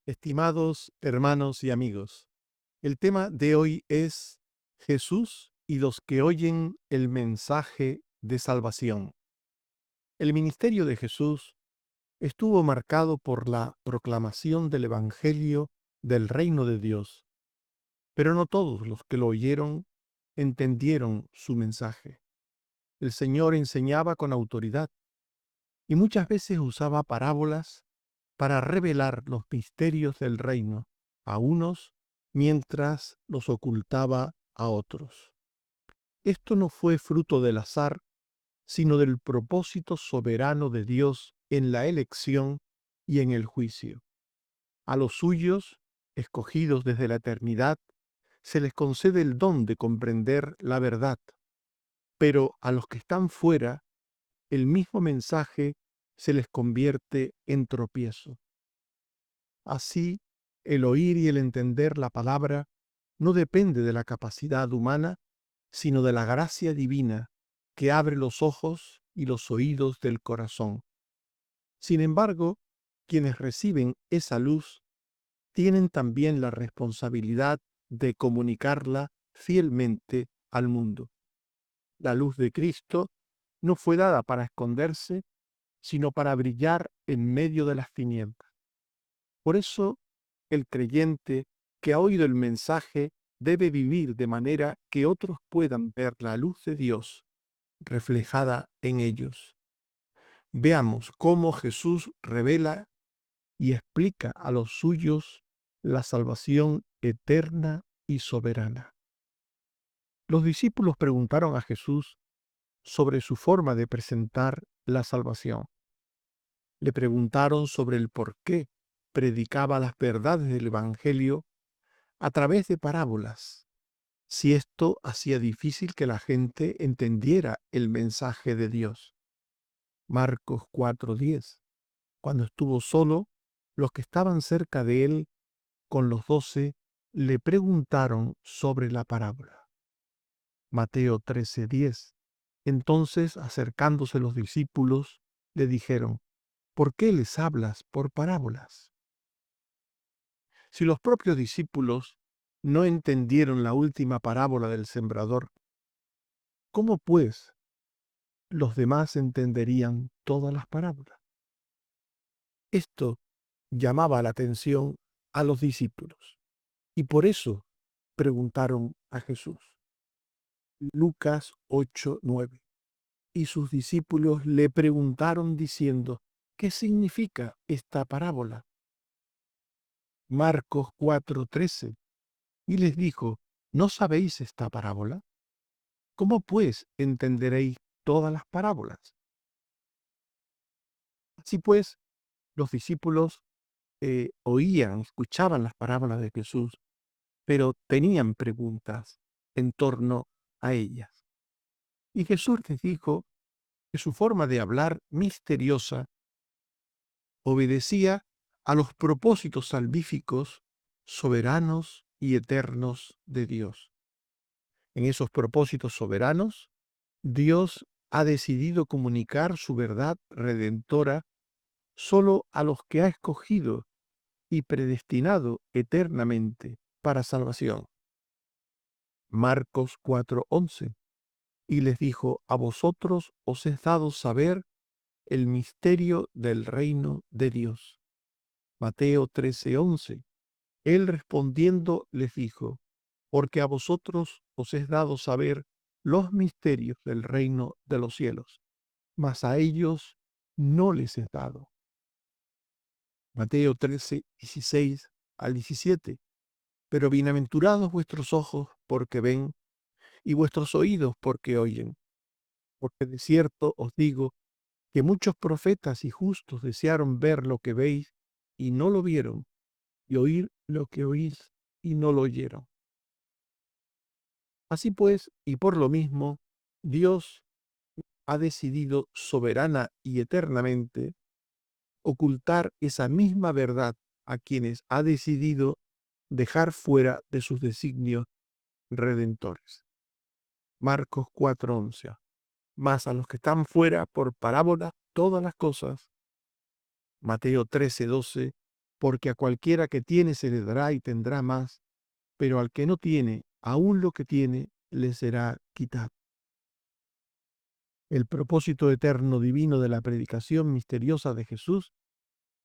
Estimados hermanos y amigos, el tema de hoy es Jesús y los que oyen el mensaje de salvación. El ministerio de Jesús estuvo marcado por la proclamación del Evangelio del reino de Dios, pero no todos los que lo oyeron entendieron su mensaje. El Señor enseñaba con autoridad y muchas veces usaba parábolas para revelar los misterios del reino a unos mientras los ocultaba a otros. Esto no fue fruto del azar, sino del propósito soberano de Dios en la elección y en el juicio. A los suyos, escogidos desde la eternidad, se les concede el don de comprender la verdad, pero a los que están fuera, el mismo mensaje se les convierte en tropiezo. Así, el oír y el entender la palabra no depende de la capacidad humana, sino de la gracia divina que abre los ojos y los oídos del corazón. Sin embargo, quienes reciben esa luz tienen también la responsabilidad de comunicarla fielmente al mundo. La luz de Cristo no fue dada para esconderse, sino para brillar en medio de las tinieblas. Por eso, el creyente que ha oído el mensaje debe vivir de manera que otros puedan ver la luz de Dios reflejada en ellos. Veamos cómo Jesús revela y explica a los suyos la salvación eterna y soberana. Los discípulos preguntaron a Jesús sobre su forma de presentar la salvación. Le preguntaron sobre el por qué predicaba las verdades del Evangelio a través de parábolas, si esto hacía difícil que la gente entendiera el mensaje de Dios. Marcos 4:10. Cuando estuvo solo, los que estaban cerca de él con los 12 le preguntaron sobre la parábola. Mateo 13:10. Entonces, acercándose los discípulos, le dijeron, ¿por qué les hablas por parábolas? Si los propios discípulos no entendieron la última parábola del sembrador, ¿cómo pues los demás entenderían todas las parábolas? Esto llamaba la atención a los discípulos y por eso preguntaron a Jesús. Lucas 8:9. Y sus discípulos le preguntaron diciendo, ¿qué significa esta parábola? Marcos 4:13. Y les dijo, ¿no sabéis esta parábola? ¿Cómo pues entenderéis todas las parábolas? Así pues, los discípulos oían, escuchaban las parábolas de Jesús, pero tenían preguntas en torno a ellas. Y Jesús les dijo que su forma de hablar misteriosa obedecía a los propósitos salvíficos, soberanos y eternos de Dios. En esos propósitos soberanos, Dios ha decidido comunicar su verdad redentora solo a los que ha escogido y predestinado eternamente para salvación. Marcos 4:11. Y les dijo, a vosotros os es dado saber el misterio del reino de Dios. Mateo 13:11. Él respondiendo les dijo, porque a vosotros os es dado saber los misterios del reino de los cielos, mas a ellos no les es dado. Mateo 13:16-17. Pero bienaventurados vuestros ojos porque ven y vuestros oídos porque oyen, porque de cierto os digo que muchos profetas y justos desearon ver lo que veis y no lo vieron, y oír lo que oís y no lo oyeron. Así pues, y por lo mismo, Dios ha decidido soberana y eternamente ocultar esa misma verdad a quienes ha decidido dejar fuera de sus designios redentores. Marcos 4:11. Mas a los que están fuera por parábola todas las cosas. Mateo 13:12. porque a cualquiera que tiene se le dará y tendrá más, pero al que no tiene, aún lo que tiene, le será quitado. El propósito eterno divino de la predicación misteriosa de Jesús,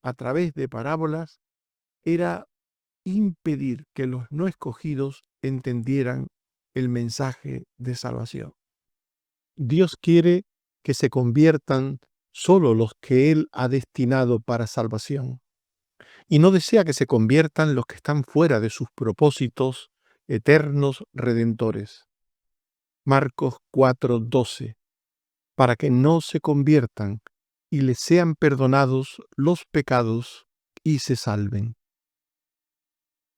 a través de parábolas, era impedir que los no escogidos entendieran el mensaje de salvación. Dios quiere que se conviertan solo los que Él ha destinado para salvación, y no desea que se conviertan los que están fuera de sus propósitos eternos redentores. Marcos 4:12, para que no se conviertan y les sean perdonados los pecados y se salven.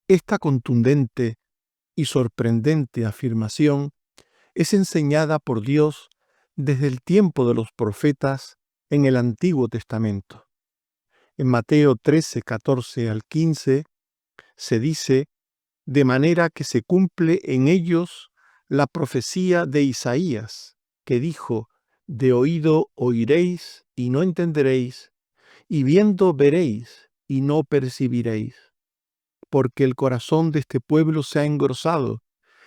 Esta contundente y sorprendente afirmación es enseñada por Dios desde el tiempo de los profetas en el Antiguo Testamento. En Mateo 13, 14 al 15 se dice: de manera que se cumple en ellos la profecía de Isaías, que dijo: de oído oiréis y no entenderéis, y viendo veréis y no percibiréis, porque el corazón de este pueblo se ha engrosado,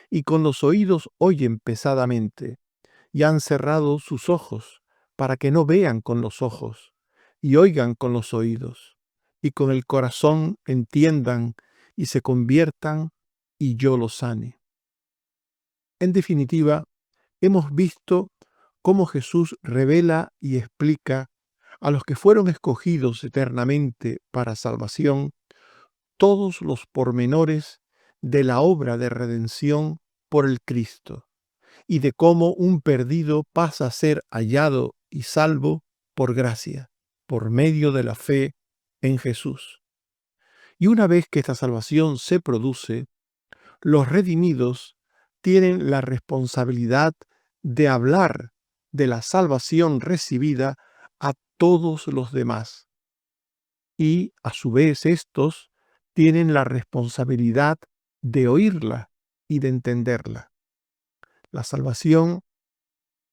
y con los oídos oyen pesadamente, y han cerrado sus ojos, para que no vean con los ojos, y oigan con los oídos, y con el corazón entiendan, y se conviertan, y yo los sane. En definitiva, hemos visto cómo Jesús revela y explica a los que fueron escogidos eternamente para salvación todos los pormenores de la obra de redención por el Cristo, y de cómo un perdido pasa a ser hallado y salvo por gracia, por medio de la fe en Jesús. Y una vez que esta salvación se produce, los redimidos tienen la responsabilidad de hablar de la salvación recibida a todos los demás. Y a su vez estos tienen la responsabilidad de oírla y de entenderla. La salvación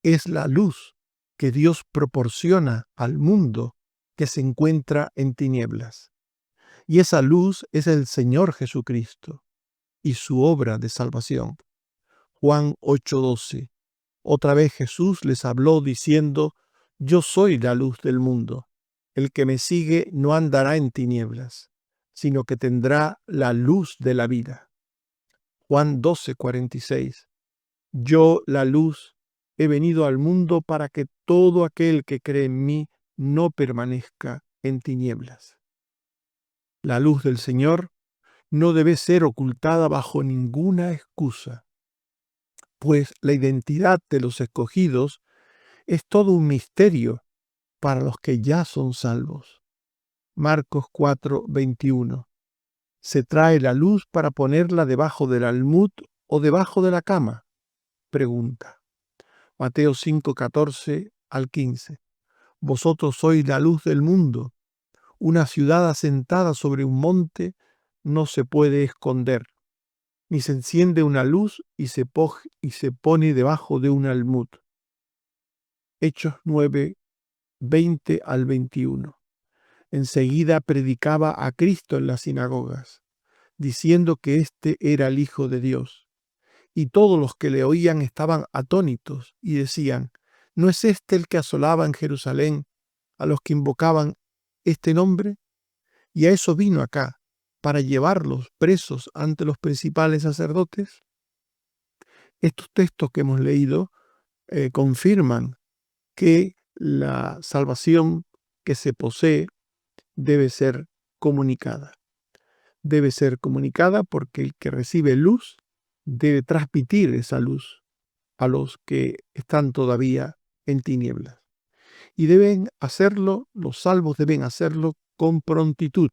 es la luz que Dios proporciona al mundo que se encuentra en tinieblas. Y esa luz es el Señor Jesucristo y su obra de salvación. Juan 8:12. Otra vez Jesús les habló diciendo: yo soy la luz del mundo. El que me sigue no andará en tinieblas, sino que tendrá la luz de la vida. Juan 12:46. Yo, la luz, he venido al mundo para que todo aquel que cree en mí no permanezca en tinieblas. La luz del Señor no debe ser ocultada bajo ninguna excusa, pues la identidad de los escogidos es todo un misterio para los que ya son salvos. Marcos 4:21. ¿Se trae la luz para ponerla debajo del almud o debajo de la cama?, pregunta. Mateo 5:14 al 15. Vosotros sois la luz del mundo. Una ciudad asentada sobre un monte no se puede esconder, ni se enciende una luz y se pone debajo de un almud. Hechos 9:20 al 21. Enseguida predicaba a Cristo en las sinagogas, diciendo que éste era el Hijo de Dios. Y todos los que le oían estaban atónitos y decían: ¿no es este el que asolaba en Jerusalén a los que invocaban este nombre? Y a eso vino acá, para llevarlos presos ante los principales sacerdotes. Estos textos que hemos leído confirman que la salvación que se posee debe ser comunicada. Debe ser comunicada porque el que recibe luz debe transmitir esa luz a los que están todavía en tinieblas. Y deben hacerlo, los salvos deben hacerlo con prontitud.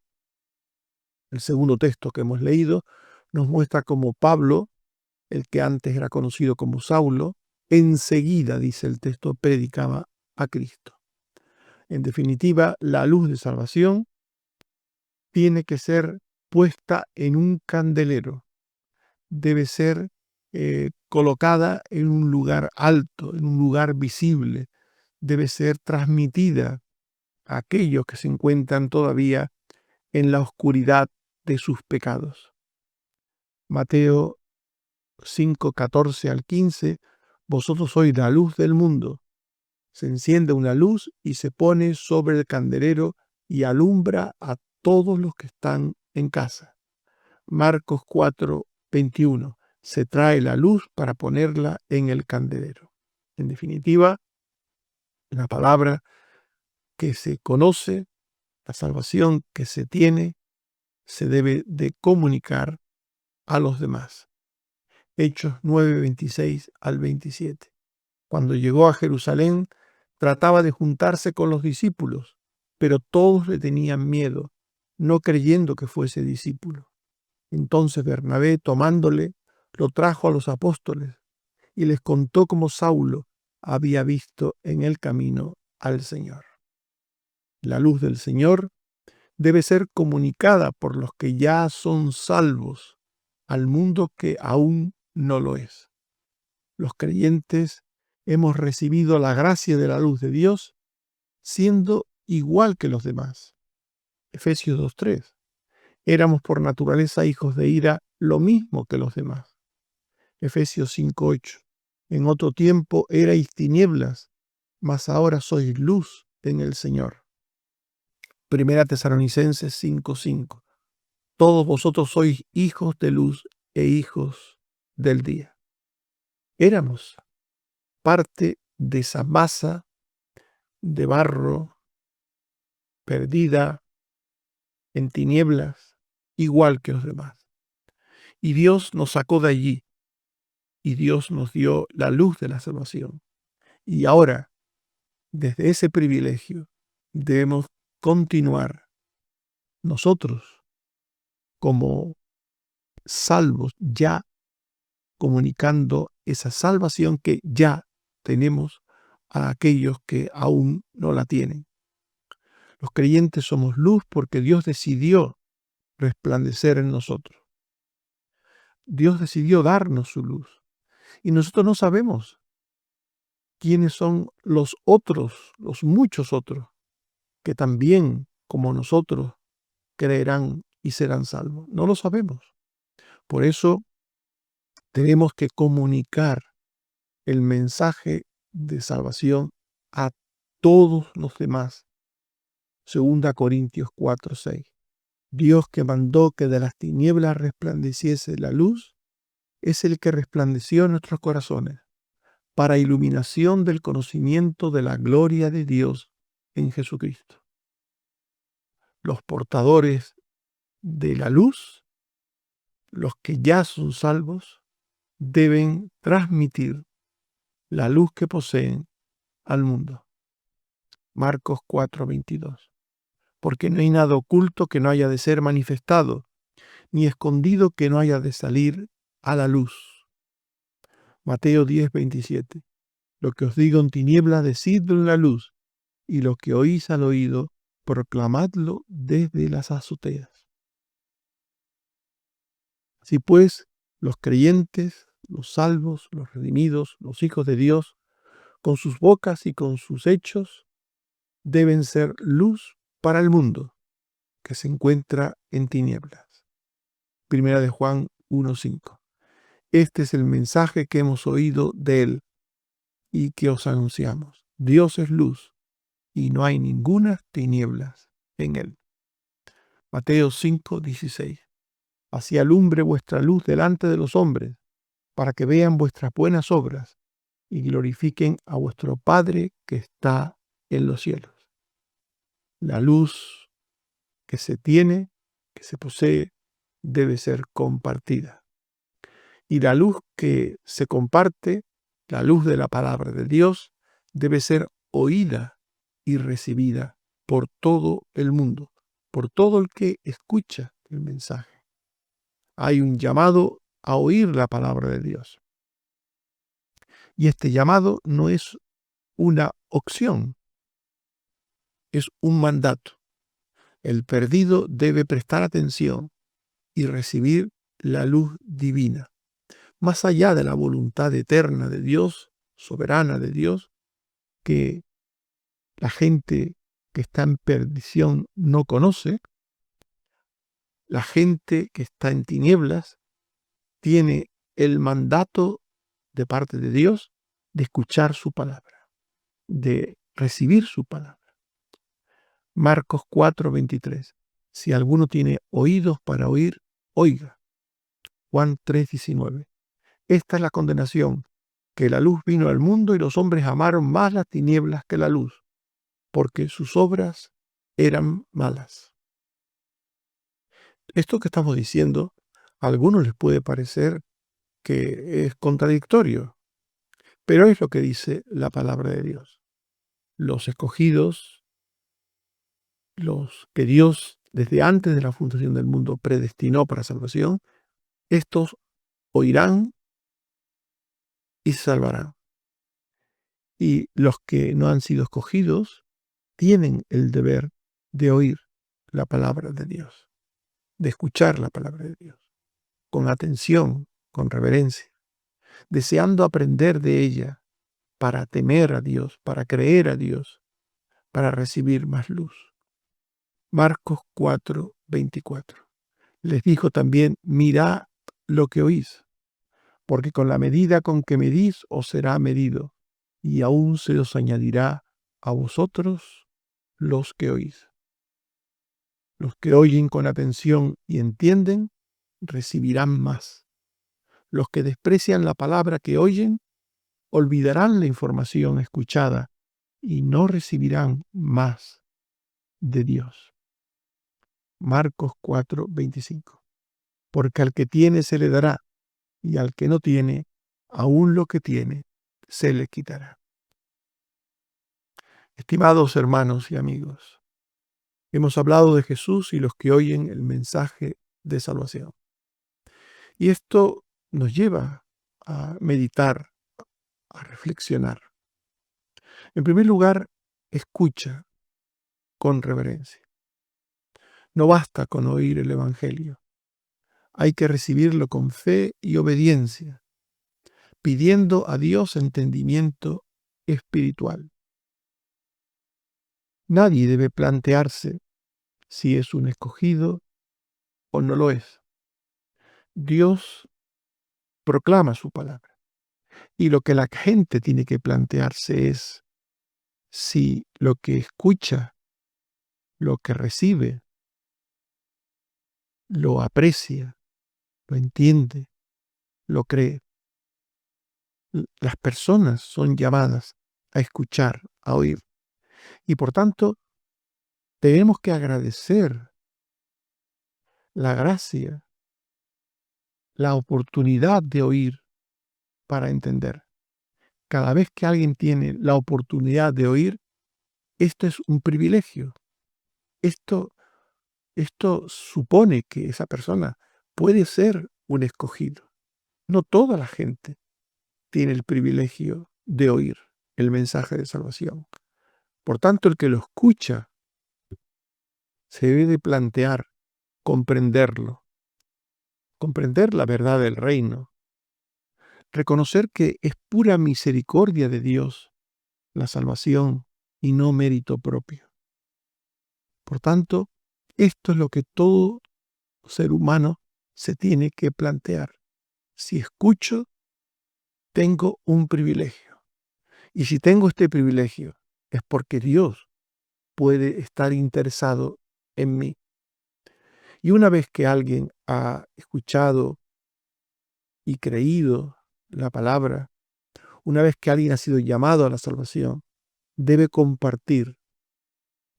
El segundo texto que hemos leído nos muestra cómo Pablo, el que antes era conocido como Saulo, enseguida, dice el texto, predicaba a Cristo. En definitiva, la luz de salvación tiene que ser puesta en un candelero, debe ser colocada en un lugar alto, en un lugar visible, debe ser transmitida a aquellos que se encuentran todavía en la oscuridad de sus pecados. Mateo 5, 14 al 15, vosotros sois la luz del mundo. Se enciende una luz y se pone sobre el candelero y alumbra a todos los que están en casa. Marcos 4, 21. Se trae la luz para ponerla en el candelero. En definitiva, la palabra que se conoce, la salvación que se tiene, se debe de comunicar a los demás. Hechos 9, 26 al 27. Cuando llegó a Jerusalén, trataba de juntarse con los discípulos, pero todos le tenían miedo, no creyendo que fuese discípulo. Entonces Bernabé, tomándole, lo trajo a los apóstoles y les contó cómo Saulo había visto en el camino al Señor. La luz del Señor debe ser comunicada por los que ya son salvos al mundo que aún no lo es. Los creyentes hemos recibido la gracia de la luz de Dios siendo igual que los demás. Efesios 2:3. Éramos por naturaleza hijos de ira, lo mismo que los demás. Efesios 5:8. En otro tiempo erais tinieblas, mas ahora sois luz en el Señor. Primera Tesalonicenses 5:5. Todos vosotros sois hijos de luz e hijos del día. Éramos parte de esa masa de barro perdida en tinieblas, igual que los demás. Y Dios nos sacó de allí, y Dios nos dio la luz de la salvación. Y ahora, desde ese privilegio, debemos continuar nosotros como salvos, ya comunicando esa salvación que ya tenemos a aquellos que aún no la tienen. Los creyentes somos luz porque Dios decidió resplandecer en nosotros. Dios decidió darnos su luz. Y nosotros no sabemos quiénes son los otros, los muchos otros, que también, como nosotros, creerán y serán salvos. No lo sabemos. Por eso tenemos que comunicar el mensaje de salvación a todos los demás. 2 Corintios 4:6. Dios, que mandó que de las tinieblas resplandeciese la luz, es el que resplandeció en nuestros corazones para iluminación del conocimiento de la gloria de Dios en Jesucristo. Los portadores de la luz, los que ya son salvos, deben transmitir la luz que poseen al mundo. Marcos 4:22. Porque no hay nada oculto que no haya de ser manifestado, ni escondido que no haya de salir a la luz. Mateo 10:27. Lo que os digo en tinieblas, decidlo en la luz, y lo que oís al oído, proclamadlo desde las azoteas. Así pues, los creyentes, los salvos, los redimidos, los hijos de Dios, con sus bocas y con sus hechos, deben ser luz para el mundo que se encuentra en tinieblas. Primera de Juan 1:5. Este es el mensaje que hemos oído de él y que os anunciamos. Dios es luz y no hay ninguna tinieblas en él. Mateo 5:16. Así alumbre vuestra luz delante de los hombres, para que vean vuestras buenas obras y glorifiquen a vuestro Padre que está en los cielos. La luz que se tiene, que se posee, debe ser compartida. Y la luz que se comparte, la luz de la palabra de Dios, debe ser oída y recibida por todo el mundo, por todo el que escucha el mensaje. Hay un llamado a oír la palabra de Dios. Y este llamado no es una opción, es un mandato. El perdido debe prestar atención y recibir la luz divina. Más allá de la voluntad eterna de Dios, soberana de Dios, que la gente que está en perdición no conoce, La gente que está en tinieblas tiene el mandato de parte de Dios de escuchar su palabra, de recibir su palabra. Marcos 4:23. Si alguno tiene oídos para oír, oiga. Juan 3:19. Esta es la condenación, que la luz vino al mundo y los hombres amaron más las tinieblas que la luz, porque sus obras eran malas. Esto que estamos diciendo, a algunos les puede parecer que es contradictorio, pero es lo que dice la palabra de Dios. Los escogidos, los que Dios desde antes de la fundación del mundo predestinó para salvación, estos oirán y se salvarán. Y los que no han sido escogidos tienen el deber de oír la palabra de Dios, de escuchar la palabra de Dios, con atención, con reverencia, deseando aprender de ella para temer a Dios, para creer a Dios, para recibir más luz. Marcos 4:24. Les dijo también, mirad lo que oís, porque con la medida con que medís os será medido, y aún se os añadirá a vosotros los que oís. Los que oyen con atención y entienden, recibirán más. Los que desprecian la palabra que oyen, olvidarán la información escuchada y no recibirán más de Dios. Marcos 4:25. Porque al que tiene se le dará, y al que no tiene, aún lo que tiene se le quitará. Estimados hermanos y amigos, hemos hablado de Jesús y los que oyen el mensaje de salvación. Y esto nos lleva a meditar, a reflexionar. En primer lugar, escucha con reverencia. No basta con oír el Evangelio. Hay que recibirlo con fe y obediencia, pidiendo a Dios entendimiento espiritual. Nadie debe plantearse si es un escogido o no lo es. Dios proclama su palabra. Y lo que la gente tiene que plantearse es si lo que escucha, lo que recibe, lo aprecia, lo entiende, lo cree. Las personas son llamadas a escuchar, a oír. Y por tanto, tenemos que agradecer la gracia, la oportunidad de oír para entender. Cada vez que alguien tiene la oportunidad de oír, esto es un privilegio. Esto supone que esa persona puede ser un escogido. No toda la gente tiene el privilegio de oír el mensaje de salvación. Por tanto, el que lo escucha se debe de plantear comprenderlo, comprender la verdad del reino, reconocer que es pura misericordia de Dios la salvación y no mérito propio. Por tanto, esto es lo que todo ser humano se tiene que plantear. Si escucho, tengo un privilegio. Y si tengo este privilegio, es porque Dios puede estar interesado en mí. Y una vez que alguien ha escuchado y creído la palabra, una vez que alguien ha sido llamado a la salvación, debe compartir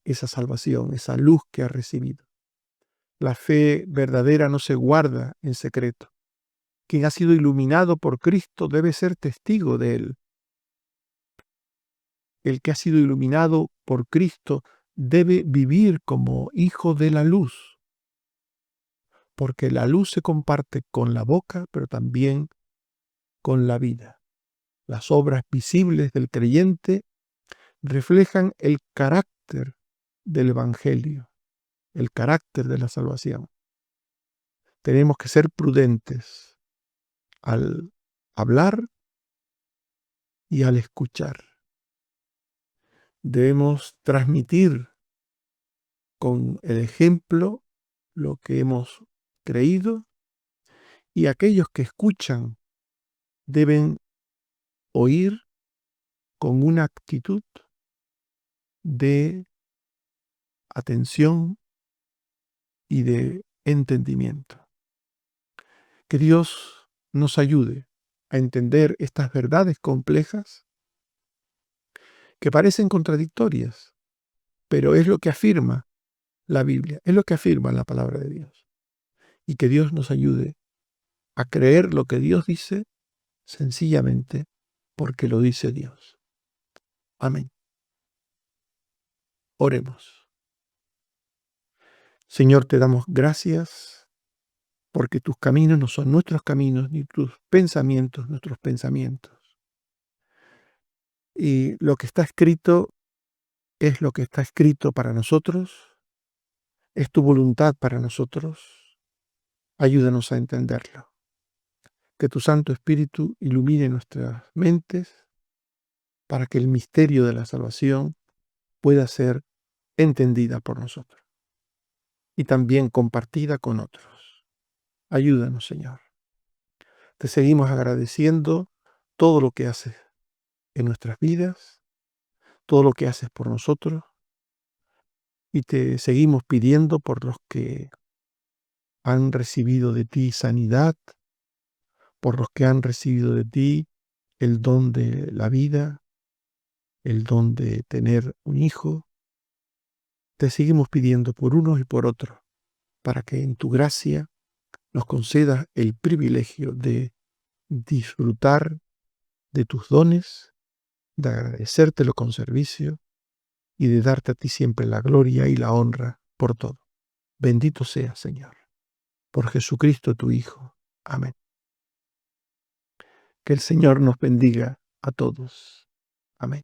esa salvación, esa luz que ha recibido. La fe verdadera no se guarda en secreto. Quien ha sido iluminado por Cristo debe ser testigo de él. El que ha sido iluminado por Cristo debe vivir como hijo de la luz, porque la luz se comparte con la boca, pero también con la vida. Las obras visibles del creyente reflejan el carácter del Evangelio, el carácter de la salvación. Tenemos que ser prudentes al hablar y al escuchar. Debemos transmitir con el ejemplo lo que hemos creído, y aquellos que escuchan deben oír con una actitud de atención y de entendimiento. Que Dios nos ayude a entender estas verdades complejas que parecen contradictorias, pero es lo que afirma la Biblia, es lo que afirma la palabra de Dios. Y que Dios nos ayude a creer lo que Dios dice sencillamente porque lo dice Dios. Amén. Oremos. Señor, te damos gracias porque tus caminos no son nuestros caminos, ni tus pensamientos nuestros pensamientos. Y lo que está escrito es lo que está escrito para nosotros, es tu voluntad para nosotros. Ayúdanos a entenderlo. Que tu Santo Espíritu ilumine nuestras mentes para que el misterio de la salvación pueda ser entendida por nosotros y también compartida con otros. Ayúdanos, Señor. Te seguimos agradeciendo todo lo que haces en nuestras vidas, todo lo que haces por nosotros, y te seguimos pidiendo por los que han recibido de ti sanidad, por los que han recibido de ti el don de la vida, el don de tener un hijo. Te seguimos pidiendo por unos y por otros, para que en tu gracia nos concedas el privilegio de disfrutar de tus dones, de agradecértelo con servicio y de darte a ti siempre la gloria y la honra por todo. Bendito seas, Señor, por Jesucristo tu Hijo. Amén. Que el Señor nos bendiga a todos. Amén.